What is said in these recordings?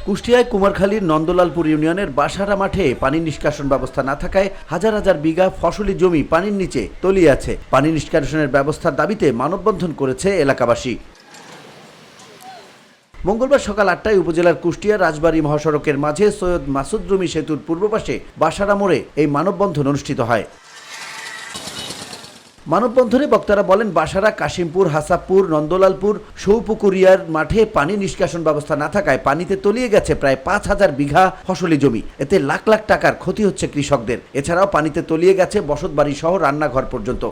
কুষ্টিয়ায় কুমারখালীর নন্দলালপুর ইউনিয়নের বাসারা মাঠে পানি নিষ্কাশন ব্যবস্থা না থাকায় হাজার হাজার বিঘা ফসলি জমি পানির নিচে তলিয়ে আছে। পানি নিষ্কাশনের ব্যবস্থার দাবিতে মানববন্ধন করেছে এলাকাবাসী। মঙ্গলবার সকাল ৮টায় উপজেলার কুষ্টিয়া রাজবাড়ী মহাসড়কের মাঝে সৈয়দ মাসুদ রুমি সেতুর পূর্ব পাশে বাসারা মোড়ে এই মানববন্ধন অনুষ্ঠিত হয়। মানববন্ধনে বক্তারা বলেন, বাসারা, কাশিমপুর, হাসাবপুর, নন্দলালপুর, সৌপুকুরিয়ার মাঠে পানি নিষ্কাশন ব্যবস্থা না থাকায় পানিতে তলিয়ে গেছে প্রায় ৫,০০০ বিঘা ফসলি জমি। এতে লাখ লাখ টাকার ক্ষতি হচ্ছে কৃষকদের। এছাড়াও পানিতে তলিয়ে গেছে বসতবাড়ি সহ রান্নাঘর পর্যন্ত।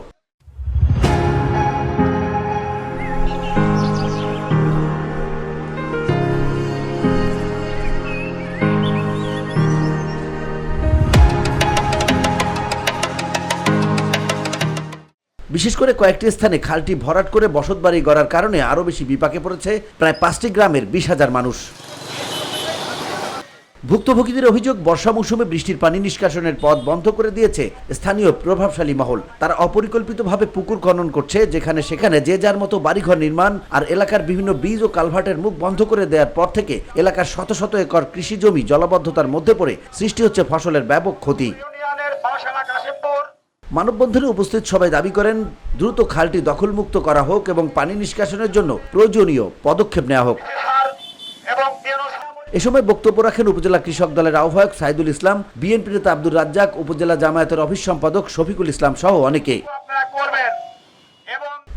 বিশেষ করে কয়েকটি স্থানে খালটি ভরাট করে বসতবাড়ি গড়ার কারণে আরও বেশি বিপাকে পড়েছে প্রায় ৫টি গ্রামের ২০,০০০ মানুষ। ভুক্তভোগীদের অভিযোগ, বর্ষা মৌসুমে বৃষ্টির পানি নিষ্কাশনের পথ বন্ধ করে দিয়েছে স্থানীয় প্রভাবশালী মহল। তারা অপরিকল্পিতভাবে পুকুর খনন করছে, যেখানে সেখানে যে যার মতো বাড়িঘর নির্মাণ আর এলাকার বিভিন্ন ব্রিজ ও কালভার্টের মুখ বন্ধ করে দেওয়ার পর থেকে এলাকার শত শত একর কৃষি জমি জলাবদ্ধতার মধ্যে পড়ে সৃষ্টি হচ্ছে ফসলের ব্যাপক ক্ষতি। মানববন্ধনে উপস্থিত সবাই দাবি করেন, দ্রুত খালটি দখলমুক্ত করা হোক এবং পানি নিষ্কাশনের জন্য প্রয়োজনীয় পদক্ষেপ নেওয়া হোক। এ সময় বক্তব্য রাখেন উপজেলা কৃষক দলের আহ্বায়ক সাইদুল ইসলাম, বিএনপি নেতা আব্দুর রাজ্জাক, উপজেলা জামায়াতের অফিস সম্পাদক শফিকুল ইসলাম সহ অনেকে।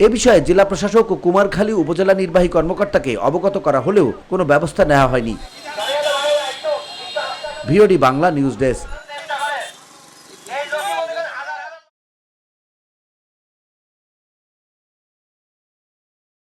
এ বিষয়ে জেলা প্রশাসক ও কুমারখালী উপজেলা নির্বাহী কর্মকর্তাকে অবগত করা হলেও কোনো ব্যবস্থা নেওয়া হয়নি। VOD Bangla news desk.